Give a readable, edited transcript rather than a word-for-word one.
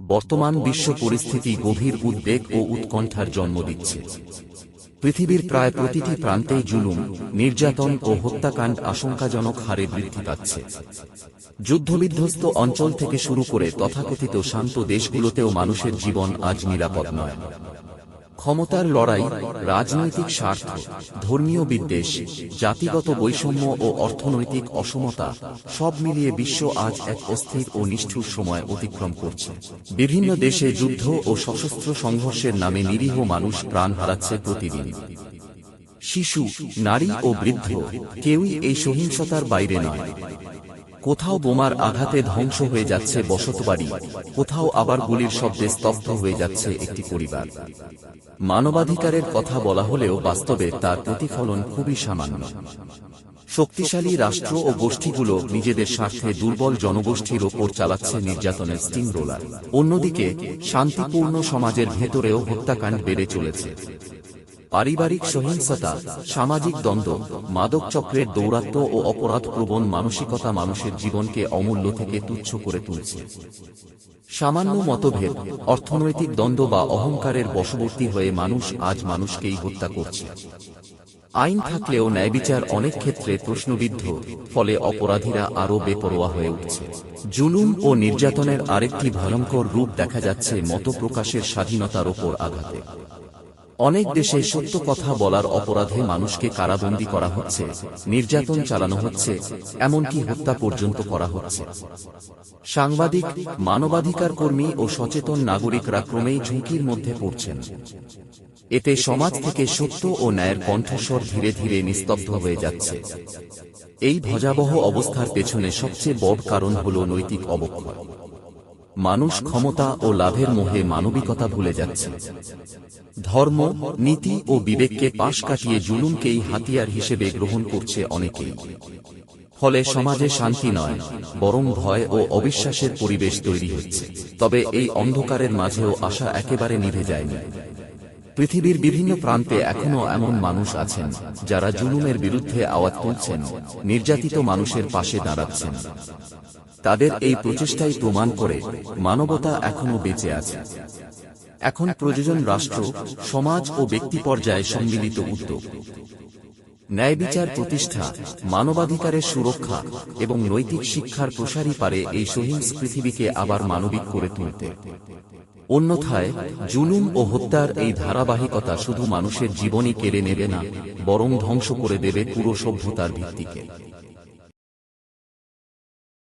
বর্তমান বিশ্ব পরিস্থিতি গভীর উদ্বেগ ও উৎকণ্ঠার জন্ম দিচ্ছে। পৃথিবীর প্রায় প্রতিটি প্রান্তেই জুলুম, নির্যাতন ও হত্যাকাণ্ড আশঙ্কাজনক হারে বৃদ্ধি পাচ্ছে। যুদ্ধবিধ্বস্ত অঞ্চল থেকে শুরু করে তথাকথিত শান্ত দেশগুলোতেও মানুষের জীবন আজ নিরাপদ নয়। ক্ষমতার লড়াই, রাজনৈতিক স্বার্থ, ধর্মীয় বিদ্বেষ, জাতিগত বৈষম্য ও অর্থনৈতিক অসমতা সব মিলিয়ে বিশ্ব আজ এক অস্থির ও নিষ্ঠুর সময় অতিক্রম করছে। বিভিন্ন দেশে যুদ্ধ ও সশস্ত্র সংঘর্ষের নামে নিরীহ মানুষ প্রাণ হারাচ্ছে প্রতিদিন। শিশু, নারী ও বৃদ্ধ কেউই এই সহিংসতার বাইরে নয়। কোথাও বোমার আঘাতে ধ্বংস হয়ে যাচ্ছে বসতবাড়ি, কোথাও আবার গুলির শব্দে স্তব্ধ হয়ে যাচ্ছে একটি পরিবার। মানবাধিকারের কথা বলা হলেও বাস্তবে তার প্রতিফলন খুবই সামান্য। শক্তিশালী রাষ্ট্র ও গোষ্ঠীগুলো নিজেদের স্বার্থে দুর্বল জনগোষ্ঠীর ওপর চালাচ্ছে নির্যাতনের স্টিং রোলার। অন্যদিকে শান্তিপূর্ণ সমাজের ভেতরেও হত্যাকাণ্ড বেড়ে চলেছে। পারিবারিক সহিংসতা, সামাজিক দ্বন্দ্ব, মাদক চক্রের দৌরাত্ম্য ও অপরাধপ্রবণ মানসিকতা মানুষের জীবনকে অমূল্য থেকে তুচ্ছ করে তুলছে। সামান্য মতভেদ, অর্থনৈতিক দ্বন্দ্ব বা অহংকারের বশবর্তী হয়ে মানুষ আজ মানুষকেই হত্যা করছে। আইন থাকলেও ন্যায়বিচার অনেক ক্ষেত্রে প্রশ্নবিদ্ধ, ফলে অপরাধীরা আরও বেপরোয়া হয়ে উঠছে। জুলুম ও নির্যাতনের আরেকটি ভয়ঙ্কর রূপ দেখা যাচ্ছে মত প্রকাশের স্বাধীনতার ওপর আঘাতে। অনেক দেশে সত্য কথা বলার অপরাধে মানুষকে কারাবন্দী করা হচ্ছে, নির্যাতন চালানো হচ্ছে, এমনকি হত্যা পর্যন্ত করা হচ্ছে। সাংবাদিক, মানবাধিকার কর্মী ও সচেতন নাগরিকরা ক্রমেই ঝুঁকির মধ্যে পড়ছেন। এতে সমাজ থেকে সত্য ও ন্যায়ের কণ্ঠস্বর ধীরে ধীরে নিস্তব্ধ হয়ে যাচ্ছে। এই ভয়াবহ অবস্থার পেছনে সবচেয়ে বড় কারণ হল নৈতিক অবক্ষয়। মানুষ ক্ষমতা ও লাভের মোহে মানবিকতা ভুলে যাচ্ছে। ধর্ম, নীতি ও বিবেককে পাশ কাটিয়ে জুলুমকেই হাতিয়ার হিসেবে গ্রহণ করছে অনেকেই। ফলে সমাজে শান্তি নয়, বরং ভয় ও অবিশ্বাসের পরিবেশ তৈরি হচ্ছে। তবে এই অন্ধকারের মাঝেও আশা একেবারে নিভে যায়নি। পৃথিবীর বিভিন্ন প্রান্তে এখনও এমন মানুষ আছেন যারা জুলুমের বিরুদ্ধে আওয়াজ তুলছেন, নির্যাতিত মানুষের পাশে দাঁড়াচ্ছেন। তাদের এই প্রচেষ্টাই প্রমাণ করে মানবতা এখনও বেঁচে আছে। এখন প্রয়োজন রাষ্ট্র, সমাজ ও ব্যক্তি পর্যায়ে সম্মিলিত উদ্যোগ। ন্যায়বিচার প্রতিষ্ঠা, মানবাধিকারের সুরক্ষা এবং নৈতিক শিক্ষার প্রসারই পারে এই সহিংস পৃথিবীকে আবার মানবিক করে তুলতে। অন্যথায় জুলুম ও হত্যার এই ধারাবাহিকতা শুধু মানুষের জীবনই কেড়ে নেবে না, বরং ধ্বংস করে দেবে পুরো সভ্যতার ভিত্তিকে।